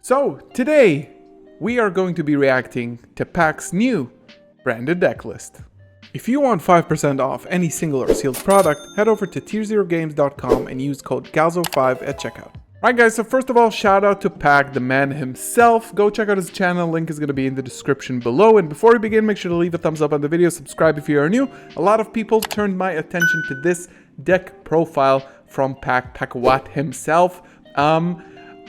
So, today, we are going to be reacting to PAK's new branded deck list. If you want 5% off any single or sealed product, head over to tier0games.com and use code GALZO5 at checkout. Alright guys, so first of all, shout out to PAK, the man himself. Go check out his channel, link is going to be in the description below. And before we begin, make sure to leave a thumbs up on the video, subscribe if you are new. A lot of people turned my attention to this deck profile from PAK himself.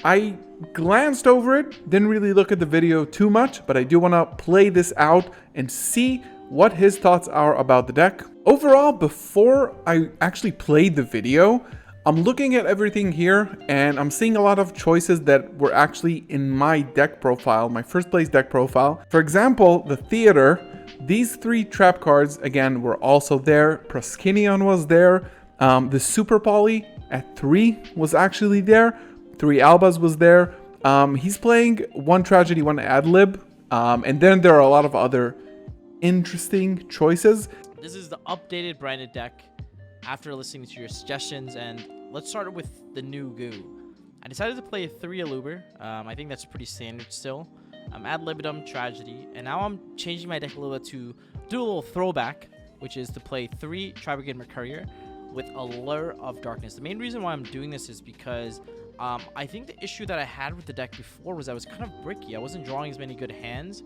I glanced over it, didn't really look at the video too much, but I do want to play this out and see what his thoughts are about the deck. Overall, before I actually played the video, I'm looking at everything here and I'm seeing a lot of choices that were actually in my deck profile, my first place deck profile. For example, the Theater, these three trap cards, again, were also there. Proskinion was there. The Super Poly at 3 was actually there. 3 Albas was there. He's playing 1 Tragedy, 1 Adlib. And then there are a lot of other interesting choices. This is the updated branded deck after listening to your suggestions, and let's start with the new goo. I decided to play 3 Aluber. I think that's pretty standard still. Ad Libitum, Tragedy, and now I'm changing my deck a little bit to do a little throwback, which is to play 3 Tri-Brigade Mercourier with Allure of Darkness. The main reason why I'm doing this is because I think the issue that I had with the deck before was I was kind of bricky. I wasn't drawing as many good hands.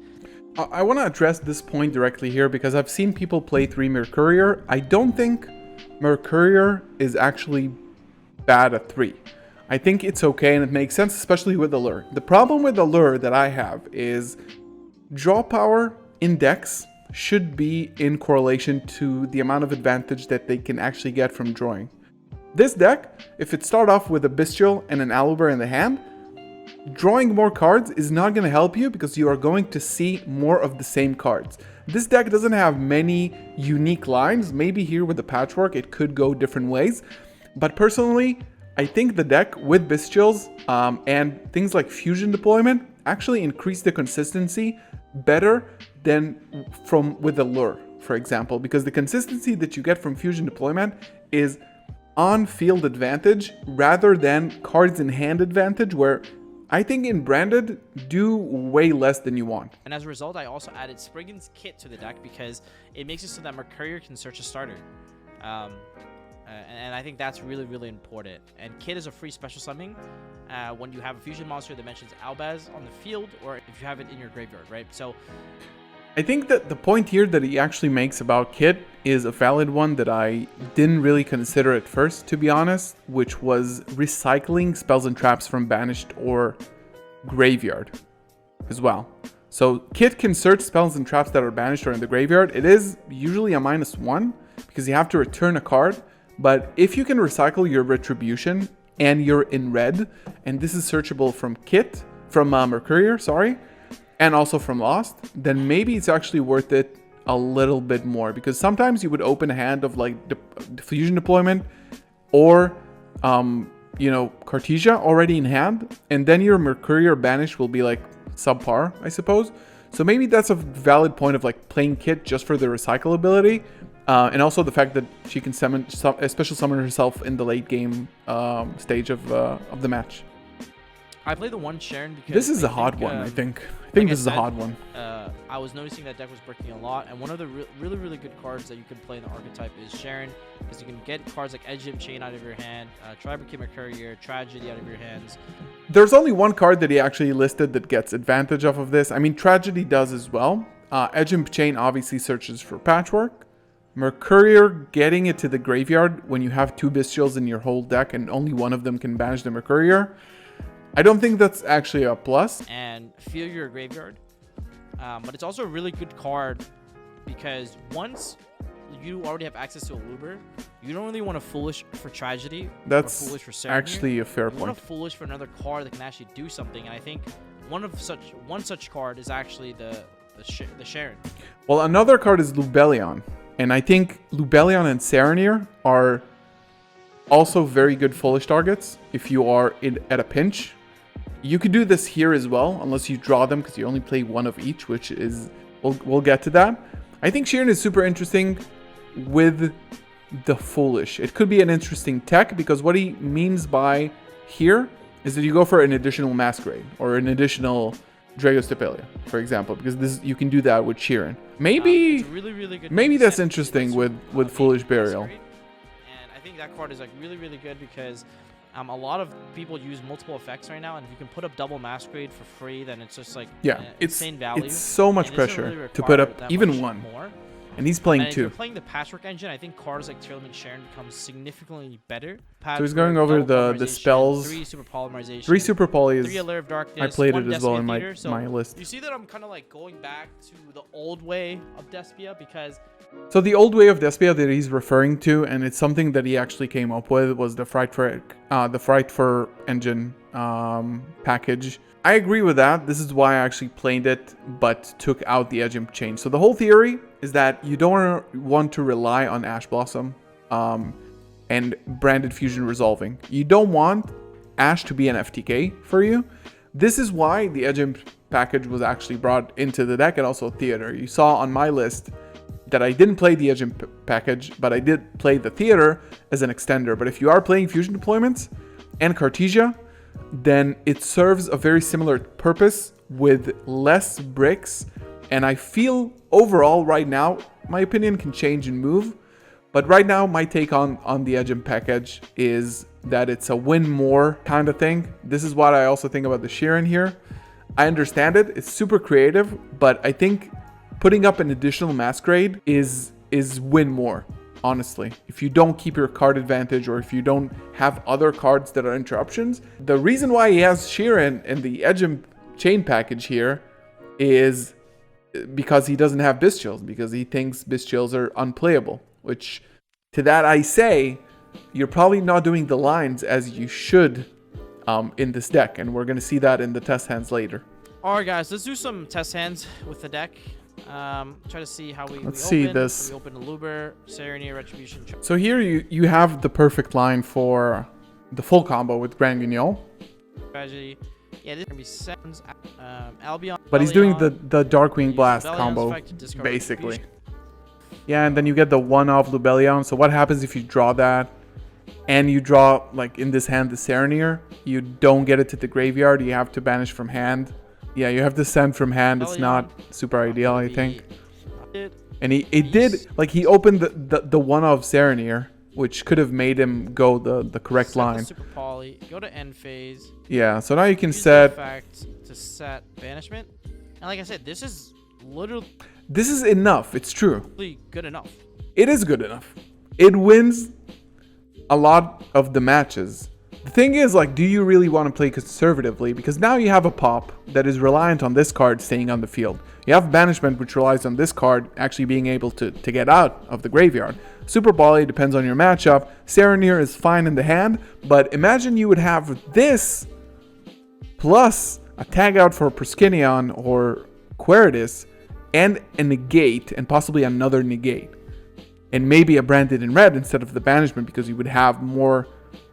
I want to address this point directly here because I've seen people play 3 Mercourier. I don't think Mercourier is actually bad at 3. I think it's okay and it makes sense, especially with Allure. The problem with Allure that I have is draw power in decks should be in correlation to the amount of advantage that they can actually get from drawing. This deck, if it start off with a Bestial and an Aluber in the hand, drawing more cards is not going to help you because you are going to see more of the same cards. This deck doesn't have many unique lines. Maybe here with the patchwork it could go different ways. But personally, I think the deck with Bestials and things like Fusion Deployment actually increase the consistency better than with Allure, for example. Because the consistency that you get from Fusion Deployment is on-field advantage rather than cards in hand advantage, where I think in branded do way less than you want. And as a result, I also added Spriggan's Kit to the deck because it makes it so that Mercourier can search a starter. And I think that's really, really important. And Kit is a free special summoning when you have a fusion monster that mentions Albaz on the field, or if you have it in your graveyard, right? So I think that the point here that he actually makes about Kit is a valid one that I didn't really consider at first, to be honest, which was recycling spells and traps from banished or graveyard as well. So Kit can search spells and traps that are banished or in the graveyard. It is usually a -1 because you have to return a card. But if you can recycle your Retribution and you're in red, and this is searchable from Mercourier, sorry, and also from Lost, then maybe it's actually worth it a little bit more. Because sometimes you would open a hand of like Fusion Deployment or, Cartesia already in hand, and then your Mercourier banished will be like subpar, I suppose. So maybe that's a valid point of like playing Kit just for the recyclability. And also the fact that she can special summon herself in the late game stage of the match. I play the 1 Sharon because this is a hot one. I think this is a hot one. I was noticing that deck was breaking a lot, and one of the really good cards that you can play in the archetype is Sharon, because you can get cards like Edge Chain out of your hand, Tri-Brigade Mercourier, Tragedy out of your hands. There's only one card that he actually listed that gets advantage off of this. I mean, Tragedy does as well. Edge Chain obviously searches for patchwork. Mercourier getting it to the graveyard when you have 2 Bestials in your whole deck and only one of them can banish the Mercourier, I don't think that's actually a plus. And feel your graveyard. But it's also a really good card because once you already have access to a Aluber, you don't really want to Foolish for Tragedy. That's foolish for actually a fair you point. You want to Foolish for another card that can actually do something. And I think one such card is actually the Sharon. Well, another card is Lubellion. And I think Lubellion and Serenir are also very good Foolish targets if you are at a pinch. You could do this here as well, unless you draw them, because you only play 1 of each, which is... We'll get to that. I think Sharon is super interesting with the Foolish. It could be an interesting tech, because what he means by here is that you go for an additional Masquerade or an additional Drago Stepelia, for example, because this you can do that with Sheeran. Maybe it's really, really good. maybe that's interesting with Foolish Burial. And I think that card is like really, really good because a lot of people use multiple effects right now, and if you can put up double Masquerade for free, then it's just like insane value. It's so much pressure to put up even one more. And he's playing if two. you're playing the Patchwork engine, I think cards like Tearlament Sharon becomes significantly better. So he's going over the spells. 3 super polymerization. 3 super polys. 3 Allure of Darkness. I played it 1 as well in Despia my list. You see that I'm kind of like going back to the old way of Despia because. So the old way of Despia that he's referring to, and it's something that he actually came up with, was the Fright for Engine package. I agree with that. This is why I actually played it, but took out the Edge Imp change. So the whole theory is that you don't want to rely on Ash Blossom and Branded Fusion resolving. You don't want Ash to be an FTK for you. This is why the Edge Imp package was actually brought into the deck, and also Theater. You saw on my list that I didn't play the Edge Imp package, but I did play the Theater as an extender. But if you are playing Fusion deployments and Cartesia, then it serves a very similar purpose with less bricks. And I feel overall right now, my opinion can change and move. But right now, my take on the Edge Imp package is that it's a win more kind of thing. This is what I also think about the Sheeran here. I understand it. It's super creative, but I think putting up an additional Masquerade is win more. Honestly, if you don't keep your card advantage or if you don't have other cards that are interruptions, the reason why he has Sheeran in the Edge Imp chain package here is because he doesn't have Bestials, because he thinks Bestials are unplayable, which to that I say, you're probably not doing the lines as you should in this deck, and we're going to see that in the test hands later. Alright guys, let's do some test hands with the deck. Try to see how we see open. this. So we open Aluber, Serenir, Retribution. So here you have the perfect line for the full combo with Grand Guignol. Tragedy. Yeah, this is gonna be Sounds. Albion. But he's doing the Darkwing Blast combo, basically. Yeah, and then you get the one-off Lubellion. So what happens if you draw that, and you draw, like in this hand, the Serenir? You don't get it to the graveyard. You have to banish from hand. Yeah, you have to send from hand. It's not super ideal, I think. And he did, like, he opened the one of Serenir, which could have made him go the correct line. Super poly, go to end phase. Yeah, so now you can set to set banishment. And like I said, this is literally this is enough. It's true. Good enough. It is good enough. It wins a lot of the matches. The thing is, like, do you really want to play conservatively? Because now you have a pop that is reliant on this card staying on the field. You have banishment, which relies on this card actually being able to get out of the graveyard. Super Volley depends on your matchup. Serenir is fine in the hand, but imagine you would have this plus a tag out for Proskinion or Queritus and a negate and possibly another negate. And maybe a Branded in red instead of the banishment, because you would have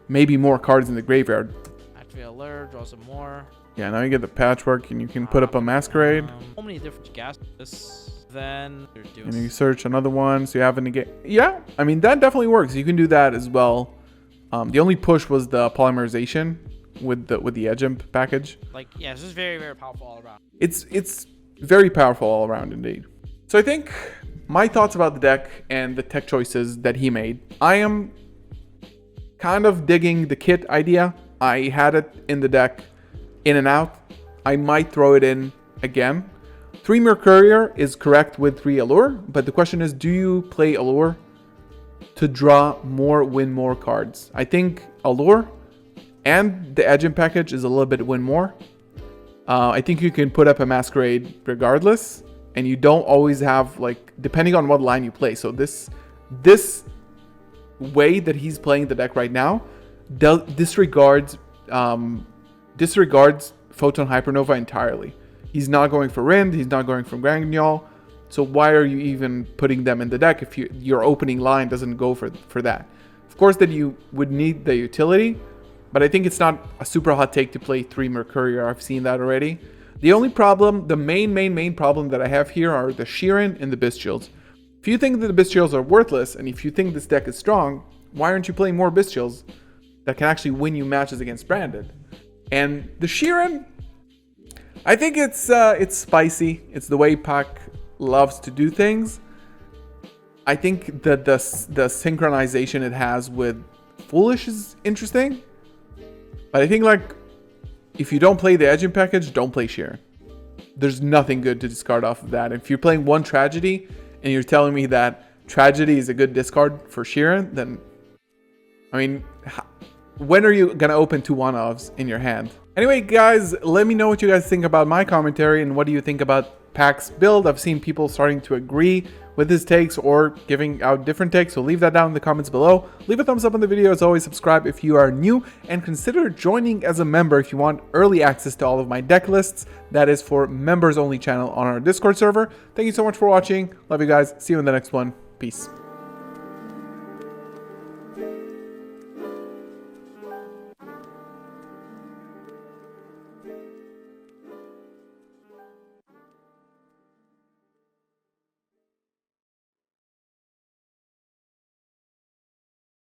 maybe more cards in the graveyard. Activate alert, draw some more. Yeah, now you get the Patchwork and you can put up a Masquerade. So many different gases. Then and you search another one, so you have a negate. Yeah, I mean, that definitely works. You can do that as well. The only push was the polymerization with the Edge Imp package. Like, yeah, this is very, very powerful all around. It's very powerful all around indeed. So I think my thoughts about the deck and the tech choices that he made. I am kind of digging the kit idea. I had it in the deck in and out. I might throw it in again. 3 Mercurier is correct with 3 Allure, but the question is, do you play Allure to draw more, win more cards? I think Allure and the Edge Imp package is a little bit win more. I think you can put up a Masquerade regardless, and you don't always have, like, depending on what line you play. So this way that he's playing the deck right now disregards Photon Hypernova entirely. He's not going for Rind, he's not going for Gragnol, so why are you even putting them in the deck if your opening line doesn't go for that? Of course that you would need the utility, but I think it's not a super hot take to play 3 Mercurier. I've seen that already. The only problem, the main problem that I have here are the Sheeran and the Bestials. If you think that the Bestials are worthless, and if you think this deck is strong, why aren't you playing more Bestials that can actually win you matches against Branded? And the Sheeran, I think it's spicy. It's the way Pac loves to do things. I think that the synchronization it has with Foolish is interesting. But I think, like, if you don't play the Edging package, don't play Sheeran. There's nothing good to discard off of that. If you're playing one Tragedy and you're telling me that Tragedy is a good discard for Sheeran, then, I mean, when are you going to open 2 one-offs in your hand? Anyway, guys, let me know what you guys think about my commentary and what do you think about Pac's build. I've seen people starting to agree with his takes or giving out different takes, so leave that down in the comments below. Leave a thumbs up on the video. As always, subscribe if you are new, and consider joining as a member if you want early access to all of my deck lists. That is for members only channel on our Discord server. Thank you so much for watching. Love you guys. See you in the next one. Peace.